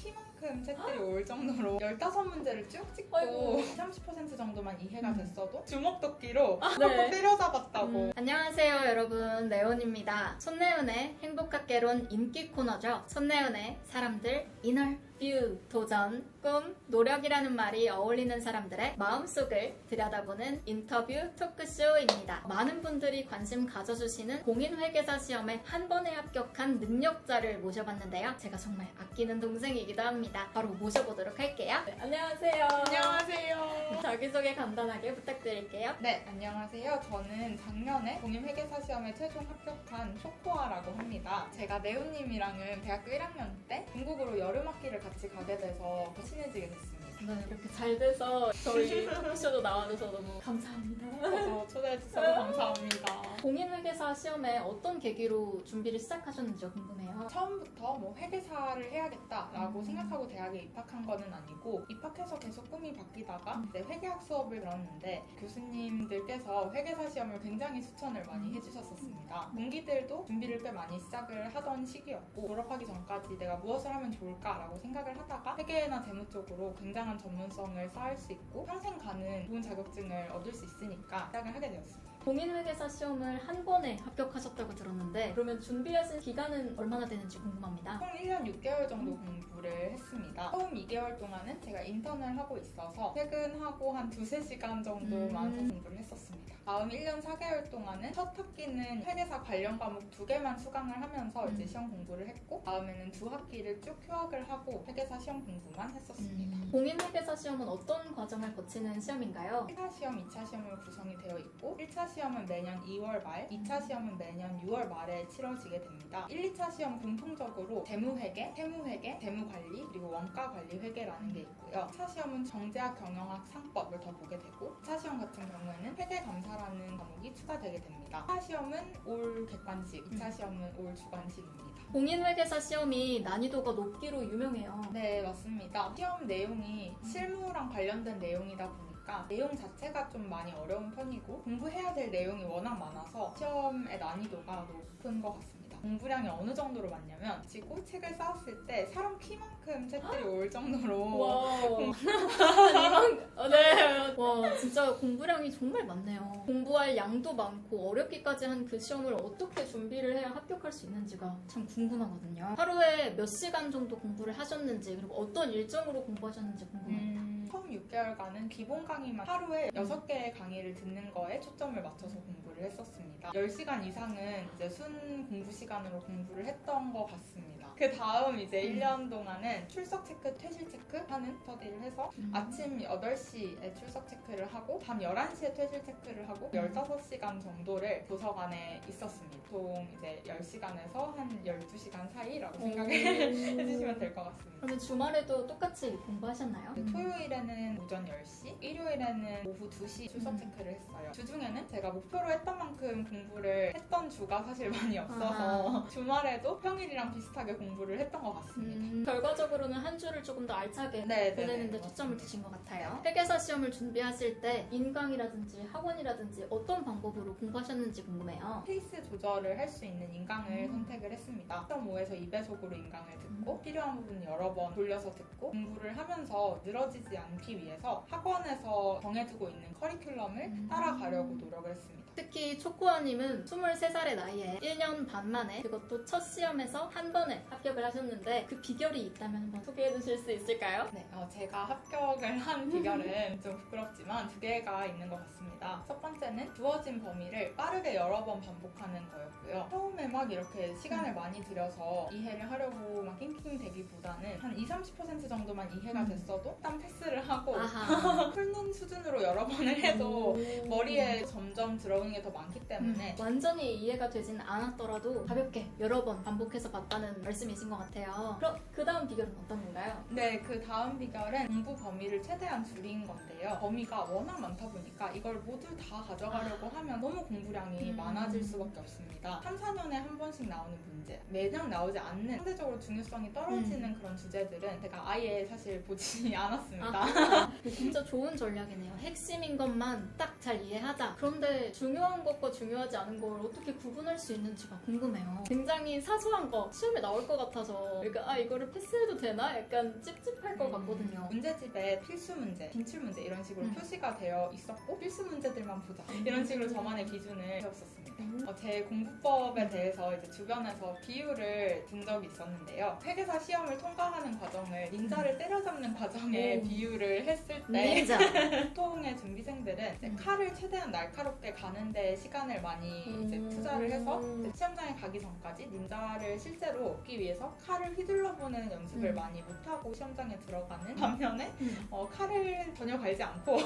키만큼 책들이 올 정도로 15문제를 쭉 찍고 아이고. 30% 정도만 이해가 됐어도 주먹도끼로 팍팍 네. 때려잡았다고. 안녕하세요 여러분, 네온입니다. 손네은의 행복학개론 인기 코너죠. 손네은의 사람들 이널뷰, 도전, 꿈, 노력이라는 말이 어울리는 사람들의 마음속을 들여다보는 인터뷰 토크쇼입니다. 많은 분들이 관심 가져주시는 공인회계사 시험에 한 번에 합격한 능력자를 모셔봤는데요. 제가 정말 아끼는 동생이기도 합니다. 바로 모셔보도록 할게요. 네, 안녕하세요. 안녕하세요. 자기소개 간단하게 부탁드릴게요. 네, 안녕하세요. 저는 작년에 공인회계사 시험에 최종 합격한 쇼코아라고 합니다. 제가 네오님이랑은 대학교 1학년 때 중국으로 여름학기를 같이 가게 돼서 더 친해지게 됐습니다. 네, 이렇게 잘 돼서 저희 토크쇼도 나와줘서 너무 감사합니다. 저도 초대해주셔서 감사합니다. 공인회계사 시험에 어떤 계기로 준비를 시작하셨는지 궁금해요. 처음부터 뭐 회계사를 해야겠다라고 생각하고 대학에 입학한 거는 아니고 입학해서 계속 꿈이 바뀌다가 이제 회계학 수업을 들었는데 교수님들께서 회계사 시험을 굉장히 추천을 많이 해주셨었습니다. 동기들도 준비를 꽤 많이 시작을 하던 시기였고 졸업하기 전까지 내가 무엇을 하면 좋을까라고 생각을 하다가 회계나 재무 쪽으로 굉장한 전문성을 쌓을 수 있고 평생 가는 좋은 자격증을 얻을 수 있으니까 시작을 하게 되었습니다. 공인회계사 시험을 한 번에 합격하셨다고 들었는데 그러면 준비하신 기간은 얼마나 되는지 궁금합니다. 총 1년 6개월 정도 공부를 했습니다. 처음 2개월 동안은 제가 인턴을 하고 있어서 퇴근하고 한 2-3시간 정도만 공부를 했었습니다. 다음 1년 4개월 동안은 첫 학기는 회계사 관련 과목 2개만 수강을 하면서 이제 시험 공부를 했고 다음에는 2학기를 쭉 휴학을 하고 회계사 시험 공부만 했었습니다. 공인회계사 시험은 어떤 과정을 거치는 시험인가요? 1차 시험, 2차 시험으로 구성이 되어 있고 1차 시험은 매년 2월 말, 2차 시험은 매년 6월 말에 치러지게 됩니다. 1, 2차 시험 공통적으로 재무회계, 세무회계, 재무관리, 그리고 원가관리회계라는 게 있고요. 3차 시험은 정제학, 경영학, 상법을 더 보게 되고 4차 시험 같은 경우에는 회계감사라는 과목이 추가되게 됩니다. 4차 시험은 올 객관식, 2차 시험은 올 주관식입니다. 공인회계사 시험이 난이도가 높기로 유명해요. 네, 맞습니다. 시험 내용이 실무랑 관련된 내용이다 보니까 내용 자체가 좀 많이 어려운 편이고 공부해야 될 내용이 워낙 많아서 시험의 난이도가 높은 것 같습니다. 공부량이 어느 정도로 많냐면 지고 책을 쌓았을 때 사람 키만큼 책들이 올 정도로 와우. 네. 와, 진짜 공부량이 정말 많네요. 공부할 양도 많고 어렵기까지 한 그 시험을 어떻게 준비를 해야 합격할 수 있는지가 참 궁금하거든요. 하루에 몇 시간 정도 공부를 하셨는지 그리고 어떤 일정으로 공부하셨는지 궁금합니다. 처음 6개월간은 기본 강의만 하루에 6개의 강의를 듣는 거에 초점을 맞춰서 공부를 했었습니다. 10시간 이상은 이제 순 공부 시간으로 공부를 했던 것 같습니다. 그 다음 이제 1년 동안은 출석 체크, 퇴실 체크 하는 스터디를 해서 아침 8시에 출석 체크를 하고 밤 11시에 퇴실 체크를 하고 15시간 정도를 도서관에 있었습니다. 보통 이제 10시간에서 한 12시간 사이라고 생각을 해주시면 될 것 같습니다. 그러면 주말에도 똑같이 공부하셨나요? 토요일에는 오전 10시, 일요일에는 오후 2시 출석 체크를 했어요. 주중에는 제가 목표로 했던 만큼 공부를 했던 주가 사실 많이 없어서 주말에도 평일이랑 비슷하게 공부를 했던 것 같습니다. 결과적으로는 한 주를 조금 더 알차게 보내는데 초점을 두신 것 같아요. 회계사 시험을 준비하실 때 인강이라든지 학원이라든지 어떤 방법으로 공부하셨는지 궁금해요. 페이스 조절을 할 수 있는 인강을 선택을 했습니다. 1.5에서 2배속으로 인강을 듣고 필요한 부분 여러 번 돌려서 듣고 공부를 하면서 늘어지지 않기 위해서 학원에서 정해두고 있는 커리큘럼을 따라가려고 노력을 했습니다. 특히 초코아님은 23살의 나이에 1년 반 만에 그것도 첫 시험에서 한 번에 합격을 하셨는데 그 비결이 있다면 한번 소개해 주실 수 있을까요? 네, 제가 합격을 한 비결은 좀 부끄럽지만 2개가 있는 것 같습니다. 첫 번째는 주어진 범위를 빠르게 여러 번 반복하는 거였고요. 처음에 막 이렇게 시간을 많이 들여서 이해를 하려고 막 낑낑대기보다는 한 20-30% 정도만 이해가 됐어도 일단 패스를 하고 풀는 수준으로 여러 번을 해도 머리에 점점 들어오는 게 더 많기 때문에 완전히 이해가 되진 않았더라도 가볍게 여러 번 반복해서 봤다는 말씀이신 것 같아요. 그럼 그 다음 비결은 어떤 건가요? 네, 그 다음 비결은 공부 범위를 최대한 줄인 건데요. 범위가 워낙 많다 보니까 이걸 모두 다 가져가려고 하면 너무 공부량이 많아질 수밖에 없습니다. 3-4년에 한 번씩 나오는 문제, 매년 나오지 않는 상대적으로 중요성이 떨어지는 그런 주제들은 제가 아예 사실 보지 않았습니다. 아, 진짜 좋은 전략이네요. 핵심인 것만 딱 잘 이해하자. 그런데 중요한 것과 중요하지 않은 걸 어떻게 구분할 수 있는지가 궁금해요. 굉장히 사소한 거 시험에 나올 것 같아서 그러니까 이거를 패스해도 되나? 약간 찝찝할 것 같거든요. 문제집에 필수 문제, 진출 문제 이런 식으로 표시가 되어 있었고 필수 문제들만 보자 이런 식으로 저만의 기준을 세웠었습니다. 제 공부법에 대해서 이제 주변에서 비유를 든 적이 있었는데요. 회계사 시험을 통과하는 과정을 닌자를 때려잡는 과정에 오. 비유를 했을 때 닌자. 보통의 준비생들은 이제 칼을 최대한 날카롭게 가는 데 시간을 많이 이제 투자를 해서 이제 시험장에 가기 전까지 닌자를 실제로 얻기 위해서 칼을 휘둘러보는 연습을 많이 못하고 시험장에 들어가는 반면에 칼을 전혀 갈지 않고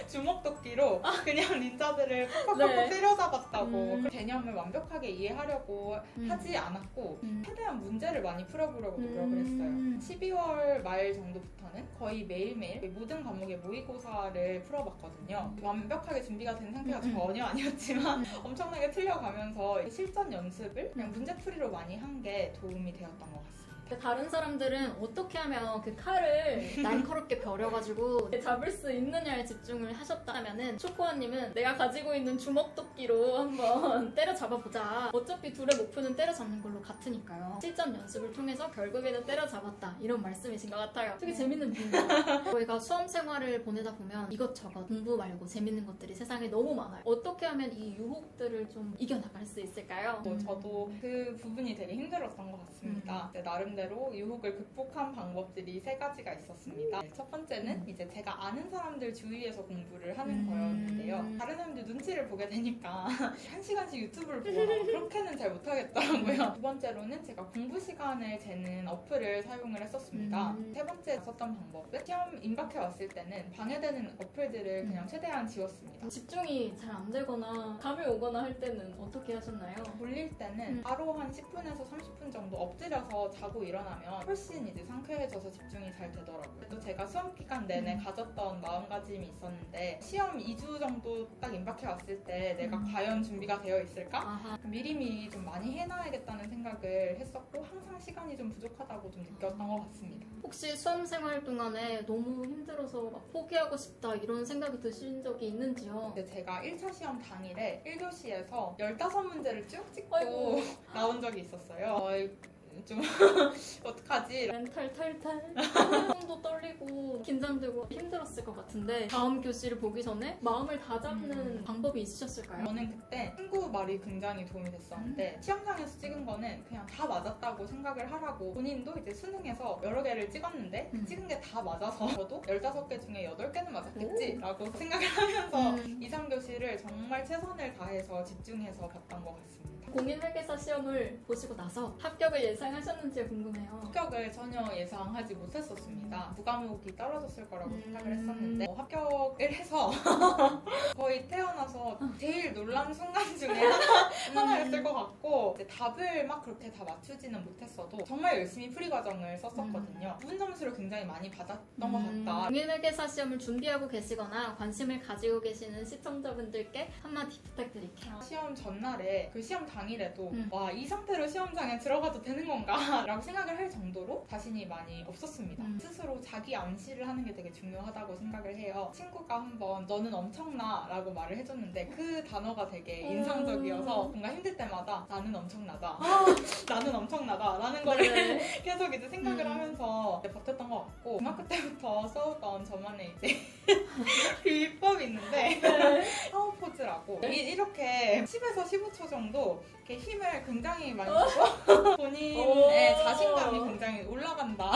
주먹도끼로 그냥 닌자들을 팍팍팍 네. 때려잡았다고 그 개념을 완벽하게 이해하려고 하지 않았고 최대한 문제를 많이 풀어보려고 노력을 했어요. 12월 말 정도부터는 거의 매일매일 모든 과목의 모의고사를 풀어봤거든요. 완벽하게 준비가 된 상태가 전혀 아니었지만 엄청나게 틀려가면서 실전 연습을 그냥 문제풀이로 많이 한 게 도움이 되었던 것 같습니다. 다른 사람들은 어떻게 하면 그 칼을 날카롭게 벼려가지고 잡을 수 있느냐에 집중을 하셨다면은 초코아님은 내가 가지고 있는 주먹도끼로 한번 때려잡아보자. 어차피 둘의 목표는 때려잡는 걸로 같으니까요. 실전 연습을 통해서 결국에는 때려잡았다. 이런 말씀이신 것 같아요. 되게 재밌는 비유예요. 저희가 수험 생활을 보내다 보면 이것저것 공부 말고 재밌는 것들이 세상에 너무 많아요. 어떻게 하면 이 유혹들을 좀 이겨나갈 수 있을까요? 저도 그 부분이 되게 힘들었던 것 같습니다. 이제 나름대로 유혹을 극복한 방법들이 3가지가 있었습니다. 첫 번째는 이제 제가 아는 사람들 주위에서 공부를 하는 거였는데요. 다른 사람들 눈치를 보게 되니까 1시간씩 유튜브를 보거나 그렇게는 잘 못하겠더라고요. 두 번째로는 제가 공부 시간을 재는 어플을 사용을 했었습니다. 세 번째 썼던 방법은 시험 임박해 왔을 때는 방해되는 어플들을 그냥 최대한 지웠습니다. 집중이 잘 안 되거나 감이 오거나 할 때는 어떻게 하셨나요? 졸릴 때는 바로 한 10분에서 30분 정도 엎드려서 자고 일어나면 훨씬 이제 상쾌해져서 집중이 잘 되더라고요. 또 제가 수험 기간 내내 가졌던 마음가짐이 있었는데 시험 2주 정도 딱 임박해 왔을 때 내가 과연 준비가 되어 있을까? 아하. 미리미리 좀 많이 해놔야겠다는 생각을 했었고 항상 시간이 좀 부족하다고 좀 느꼈던 것 같습니다. 혹시 수험 생활 동안에 너무 힘들어서 막 포기하고 싶다 이런 생각이 드신 적이 있는지요? 근데 제가 1차 시험 당일에 1교시에서 15문제를 쭉 찍고 아이고. 나온 적이 있었어요. 좀 어떡하지? 멘탈 탈탈 손도 떨리고 긴장되고 힘들었을 것 같은데 다음 교시를 보기 전에 마음을 다잡는 방법이 있으셨을까요? 저는 그때 친구 말이 굉장히 도움이 됐었는데 시험장에서 찍은 거는 그냥 다 맞았다고 생각을 하라고 본인도 이제 수능에서 여러 개를 찍었는데 찍은 게 다 맞아서 저도 15개 중에 8개는 맞았겠지 라고 생각을 하면서 2, 3교시를 정말 최선을 다해서 집중해서 봤던 것 같습니다. 공인회계사 시험을 보시고 나서 합격을 예상하셨는지 궁금해요. 합격을 전혀 예상하지 못했었습니다. 부과목이 떨어졌을 거라고 생각을 했었는데 합격을 해서 거의 태어나서 제일 놀란 순간 중에 하나였을 것 같고 이제 답을 막 그렇게 다 맞추지는 못했어도 정말 열심히 풀이 과정을 썼었거든요. 부분 점수를 굉장히 많이 받았던 것 같다. 공인회계사 시험을 준비하고 계시거나 관심을 가지고 계시는 시청자분들께 한마디 부탁드릴게요. 시험 전날에 그 시험 당일에도 와, 이 상태로 시험장에 들어가도 되는 건가? 라고 생각을 할 정도로 자신이 많이 없었습니다. 스스로 자기 암시를 하는 게 되게 중요하다고 생각을 해요. 친구가 한번 너는 엄청나 라고 말을 해줬는데 그 단어가 되게 인상적이어서 뭔가 힘들 때마다 나는 엄청나다. 나는 엄청나다 라는 거를 계속 이제 생각을 하면서 버텼던 것 같고 중학교 때부터 써왔던 저만의 이제 비법이 있는데 파워 포즈라고 이렇게 10에서 15초 정도 이렇게 힘을 굉장히 많이 주고 본인의 자신감이 굉장히 올라간다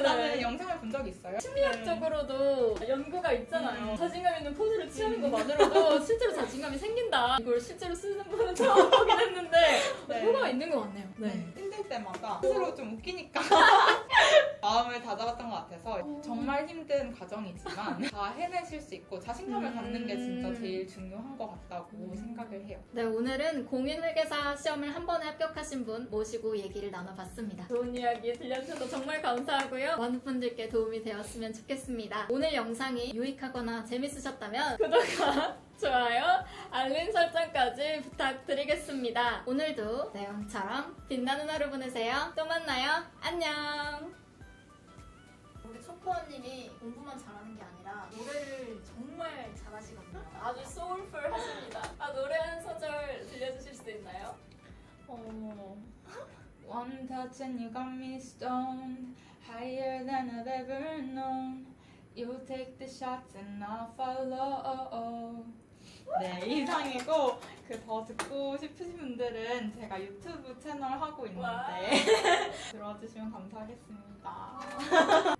라는 영상을 본 적이 있어요. 심리학적으로도 연구가 있잖아요. 자신감 있는 포즈를 취하는 것만으로도 실제로 자신감이 생긴다. 이걸 실제로 쓰는 분은 처음 보긴 했는데 효과가 있는 것 같네요. 힘들 때마다 스스로 좀 웃기니까 마음을 다잡았던 것 같아서 정말 힘든 과정이지만 다 해내실 수 있고 자신감을 갖는 게 진짜 제일 중요한 것 같다고 생각을 해요. 네, 오늘은 공인회계사 시험을 한 번에 합격하신 분 모시고 얘기를 나눠봤습니다. 좋은 이야기 들려주셔서 정말 감사하고요. 많은 분들께 도움이 되었으면 좋겠습니다. 오늘 영상이 유익하거나 재밌으셨다면 구독과 좋아요, 알림 설정까지 부탁드리겠습니다. 오늘도 내용처럼 빛나는 하루 보내세요. 또 만나요. 안녕. 레오님이 공부만 잘하는 게 아니라 노래를 정말 잘하시거든요. 아주 소울풀 하십니다. 노래 한 소절 들려주실 수 있나요? One touch and you got me stoned, higher than I've ever known. You take the shots and I'll follow. 네, 이상이고 더 듣고 싶으신 분들은 제가 유튜브 채널 하고 있는데 들어주시면 감사하겠습니다.